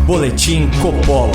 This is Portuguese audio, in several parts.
Boletim Coppola.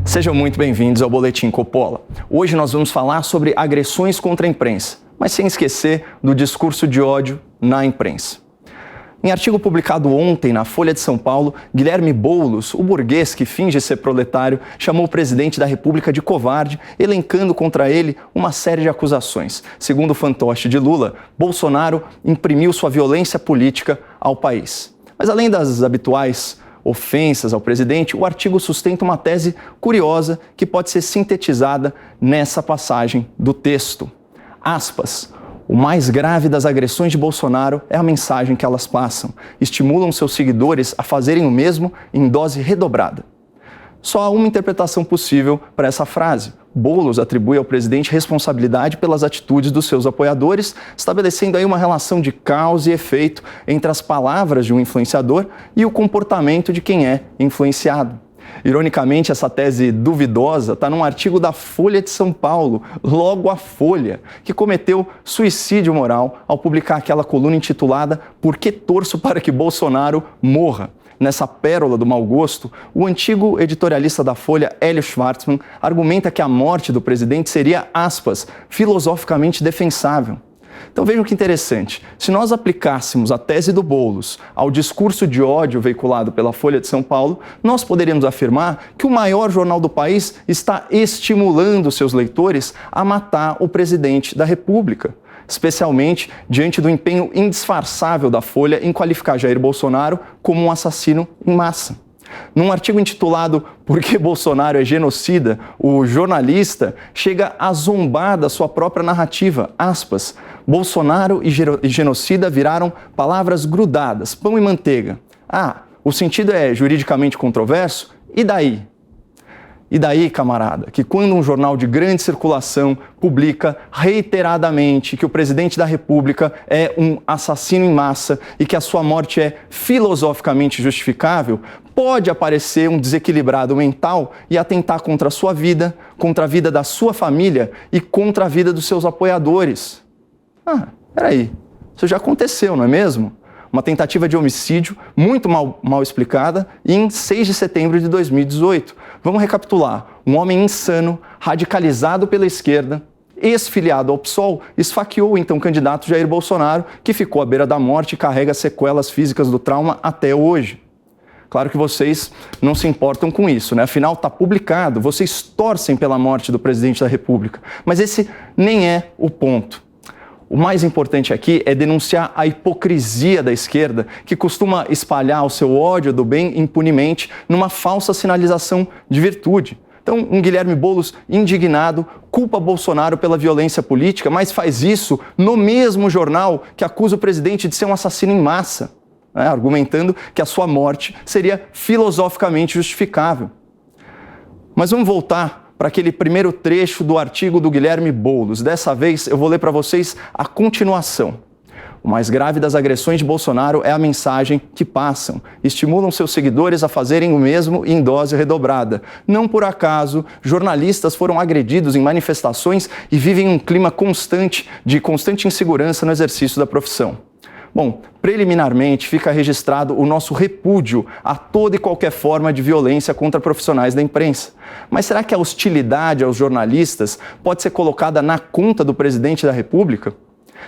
Sejam muito bem-vindos ao Boletim Coppola. Hoje nós vamos falar sobre agressões contra a imprensa, mas sem esquecer do discurso de ódio na imprensa. Em artigo publicado ontem na Folha de São Paulo, Guilherme Boulos, o burguês que finge ser proletário, chamou o presidente da República de covarde, elencando contra ele uma série de acusações. Segundo o fantoche de Lula, Bolsonaro imprimiu sua violência política ao país. Mas além das habituais ofensas ao presidente, o artigo sustenta uma tese curiosa que pode ser sintetizada nessa passagem do texto. Aspas. O mais grave das agressões de Bolsonaro é a mensagem que elas passam. Estimulam seus seguidores a fazerem o mesmo em dose redobrada. Só há uma interpretação possível para essa frase. Boulos atribui ao presidente responsabilidade pelas atitudes dos seus apoiadores, estabelecendo aí uma relação de causa e efeito entre as palavras de um influenciador e o comportamento de quem é influenciado. Ironicamente, essa tese duvidosa está num artigo da Folha de São Paulo, logo a Folha, que cometeu suicídio moral ao publicar aquela coluna intitulada Por que torço para que Bolsonaro morra? Nessa pérola do mau gosto, o antigo editorialista da Folha, Hélio Schwartzman, argumenta que a morte do presidente seria, aspas, filosoficamente defensável. Então vejam que interessante, se nós aplicássemos a tese do Boulos ao discurso de ódio veiculado pela Folha de São Paulo, nós poderíamos afirmar que o maior jornal do país está estimulando seus leitores a matar o presidente da República, especialmente diante do empenho indisfarçável da Folha em qualificar Jair Bolsonaro como um assassino em massa. Num artigo intitulado Por que Bolsonaro é genocida, o jornalista chega a zombar da sua própria narrativa, aspas, Bolsonaro e genocida viraram palavras grudadas, pão e manteiga. Ah, o sentido é juridicamente controverso? E daí? E daí, camarada, que quando um jornal de grande circulação publica reiteradamente que o presidente da República é um assassino em massa e que a sua morte é filosoficamente justificável, pode aparecer um desequilibrado mental e atentar contra a sua vida, contra a vida da sua família e contra a vida dos seus apoiadores. Ah, peraí, isso já aconteceu, não é mesmo? Uma tentativa de homicídio muito mal explicada em 6 de setembro de 2018. Vamos recapitular. Um homem insano, radicalizado pela esquerda, ex-filiado ao PSOL, esfaqueou o então candidato Jair Bolsonaro, que ficou à beira da morte e carrega sequelas físicas do trauma até hoje. Claro que vocês não se importam com isso, né? Afinal, está publicado, vocês torcem pela morte do presidente da República. Mas esse nem é o ponto. O mais importante aqui é denunciar a hipocrisia da esquerda, que costuma espalhar o seu ódio do bem impunemente numa falsa sinalização de virtude. Então, um Guilherme Boulos indignado culpa Bolsonaro pela violência política, mas faz isso no mesmo jornal que acusa o presidente de ser um assassino em massa, né, argumentando que a sua morte seria filosoficamente justificável. Mas vamos voltar para aquele primeiro trecho do artigo do Guilherme Boulos. Dessa vez, eu vou ler para vocês a continuação. O mais grave das agressões de Bolsonaro é a mensagem que passam. Estimulam seus seguidores a fazerem o mesmo em dose redobrada. Não por acaso, jornalistas foram agredidos em manifestações e vivem um clima constante de constante insegurança no exercício da profissão. Bom, preliminarmente fica registrado o nosso repúdio a toda e qualquer forma de violência contra profissionais da imprensa. Mas será que a hostilidade aos jornalistas pode ser colocada na conta do presidente da República?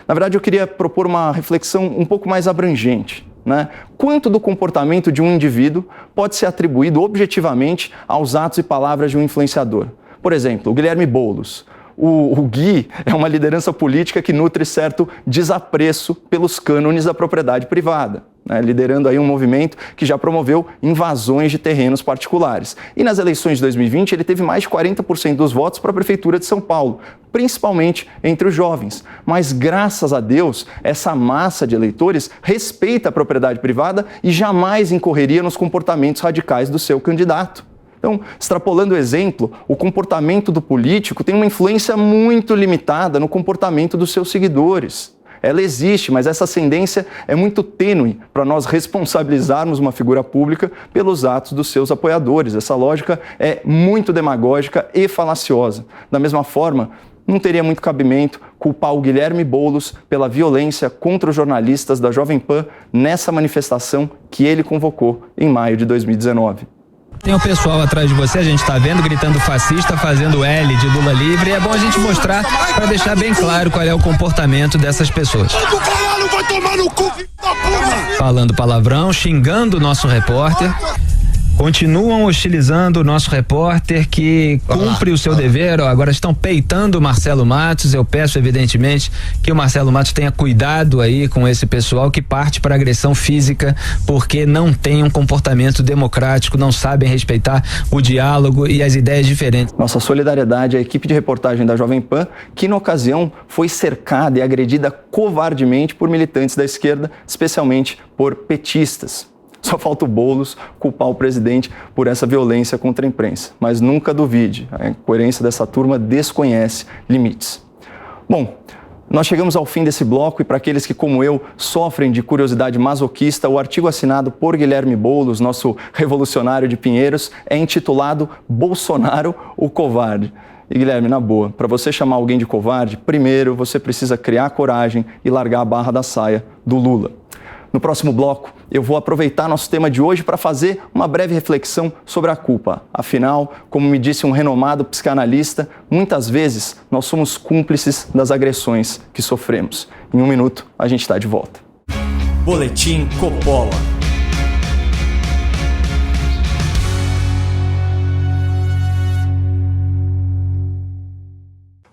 Na verdade, eu queria propor uma reflexão um pouco mais abrangente, né? Quanto do comportamento de um indivíduo pode ser atribuído objetivamente aos atos e palavras de um influenciador? Por exemplo, o Guilherme Boulos. O Gui é uma liderança política que nutre certo desapreço pelos cânones da propriedade privada, né, liderando aí um movimento que já promoveu invasões de terrenos particulares. E nas eleições de 2020 ele teve mais de 40% dos votos para a Prefeitura de São Paulo, principalmente entre os jovens. Mas graças a Deus, essa massa de eleitores respeita a propriedade privada e jamais incorreria nos comportamentos radicais do seu candidato. Então, extrapolando o exemplo, o comportamento do político tem uma influência muito limitada no comportamento dos seus seguidores. Ela existe, mas essa ascendência é muito tênue para nós responsabilizarmos uma figura pública pelos atos dos seus apoiadores. Essa lógica é muito demagógica e falaciosa. Da mesma forma, não teria muito cabimento culpar o Guilherme Boulos pela violência contra os jornalistas da Jovem Pan nessa manifestação que ele convocou em maio de 2019. Tem o pessoal atrás de você, a gente tá vendo, gritando fascista, fazendo L de Lula livre, e é bom a gente mostrar para deixar bem claro qual é o comportamento dessas pessoas. Falando palavrão, xingando o nosso repórter. Continuam hostilizando o nosso repórter que cumpre o seu dever, agora estão peitando o Marcelo Matos. Eu peço, evidentemente, que o Marcelo Matos tenha cuidado aí com esse pessoal que parte para agressão física porque não tem um comportamento democrático, não sabem respeitar o diálogo e as ideias diferentes. Nossa solidariedade à equipe de reportagem da Jovem Pan, que na ocasião foi cercada e agredida covardemente por militantes da esquerda, especialmente por petistas. Só falta o Boulos culpar o presidente por essa violência contra a imprensa. Mas nunca duvide, a coerência dessa turma desconhece limites. Bom, nós chegamos ao fim desse bloco e para aqueles que, como eu, sofrem de curiosidade masoquista, o artigo assinado por Guilherme Boulos, nosso revolucionário de Pinheiros, é intitulado Bolsonaro, o Covarde. E Guilherme, na boa, para você chamar alguém de covarde, primeiro você precisa criar coragem e largar a barra da saia do Lula. No próximo bloco, eu vou aproveitar nosso tema de hoje para fazer uma breve reflexão sobre a culpa. Afinal, como me disse um renomado psicanalista, muitas vezes nós somos cúmplices das agressões que sofremos. Em um minuto, a gente está de volta. Boletim Coppola.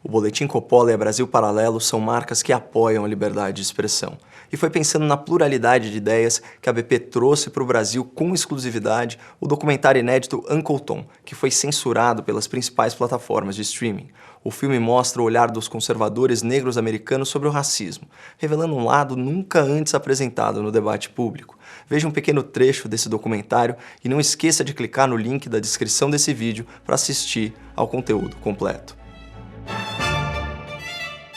O Boletim Coppola e a Brasil Paralelo são marcas que apoiam a liberdade de expressão. E foi pensando na pluralidade de ideias que a BP trouxe para o Brasil com exclusividade o documentário inédito Uncle Tom, que foi censurado pelas principais plataformas de streaming. O filme mostra o olhar dos conservadores negros americanos sobre o racismo, revelando um lado nunca antes apresentado no debate público. Veja um pequeno trecho desse documentário e não esqueça de clicar no link da descrição desse vídeo para assistir ao conteúdo completo.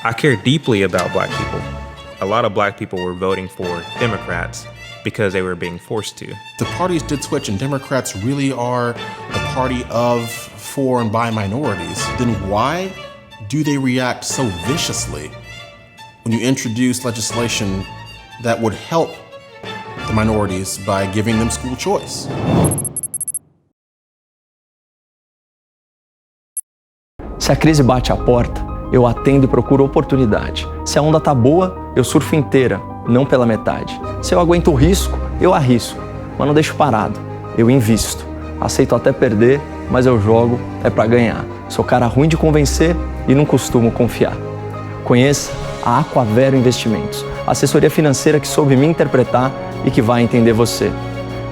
I care deeply about black people. A lot of black people were voting for Democrats because they were being forced to. The parties did switch and Democrats really are the party of for and by minorities. Then why do they react so viciously when you introduce legislation that would help the minorities by giving them school choice? Se a crise bate à porta, eu atendo e procuro oportunidade. Se a onda tá boa, eu surfo inteira, não pela metade. Se eu aguento o risco, eu arrisco, mas não deixo parado, eu invisto. Aceito até perder, mas eu jogo é pra ganhar. Sou cara ruim de convencer e não costumo confiar. Conheça a Aquavero Investimentos, assessoria financeira que soube me interpretar e que vai entender você.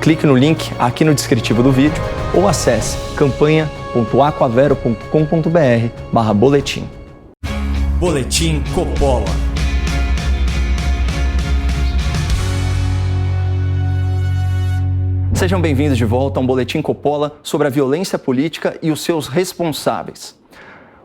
Clique no link aqui no descritivo do vídeo ou acesse campanha.aquavero.com.br/boletim. Boletim Coppola. Sejam bem-vindos de volta a um Boletim Coppola sobre a violência política e os seus responsáveis.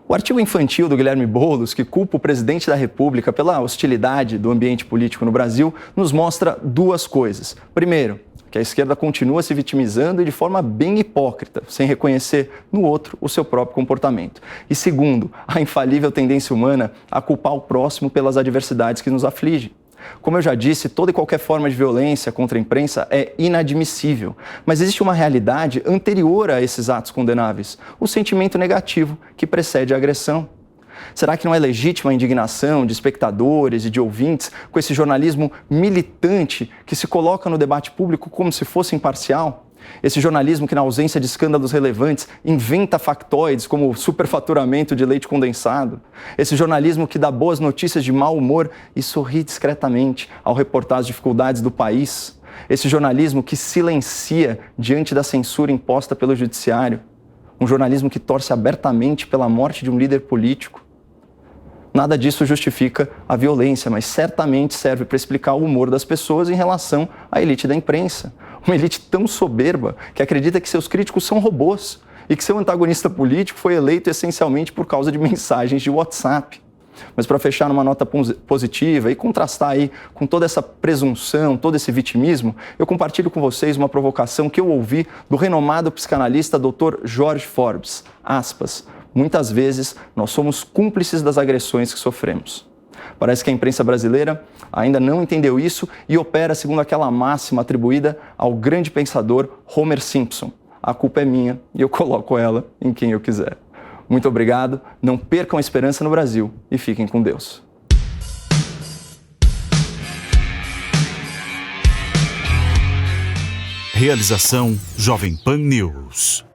O artigo infantil do Guilherme Boulos, que culpa o presidente da República pela hostilidade do ambiente político no Brasil, nos mostra duas coisas. Primeiro, que a esquerda continua se vitimizando e de forma bem hipócrita, sem reconhecer no outro o seu próprio comportamento. E segundo, a infalível tendência humana a culpar o próximo pelas adversidades que nos afligem. Como eu já disse, toda e qualquer forma de violência contra a imprensa é inadmissível. Mas existe uma realidade anterior a esses atos condenáveis, o sentimento negativo que precede a agressão. Será que não é legítima a indignação de espectadores e de ouvintes com esse jornalismo militante que se coloca no debate público como se fosse imparcial? Esse jornalismo que, na ausência de escândalos relevantes, inventa factoides como o superfaturamento de leite condensado. Esse jornalismo que dá boas notícias de mau humor e sorri discretamente ao reportar as dificuldades do país. Esse jornalismo que silencia diante da censura imposta pelo judiciário. Um jornalismo que torce abertamente pela morte de um líder político. Nada disso justifica a violência, mas certamente serve para explicar o humor das pessoas em relação à elite da imprensa. Uma elite tão soberba que acredita que seus críticos são robôs e que seu antagonista político foi eleito essencialmente por causa de mensagens de WhatsApp. Mas para fechar numa nota positiva e contrastar aí com toda essa presunção, todo esse vitimismo, eu compartilho com vocês uma provocação que eu ouvi do renomado psicanalista Dr. George Forbes. Aspas. Muitas vezes, nós somos cúmplices das agressões que sofremos. Parece que a imprensa brasileira ainda não entendeu isso e opera segundo aquela máxima atribuída ao grande pensador Homer Simpson. A culpa é minha e eu coloco ela em quem eu quiser. Muito obrigado, não percam a esperança no Brasil e fiquem com Deus. Realização Jovem Pan News.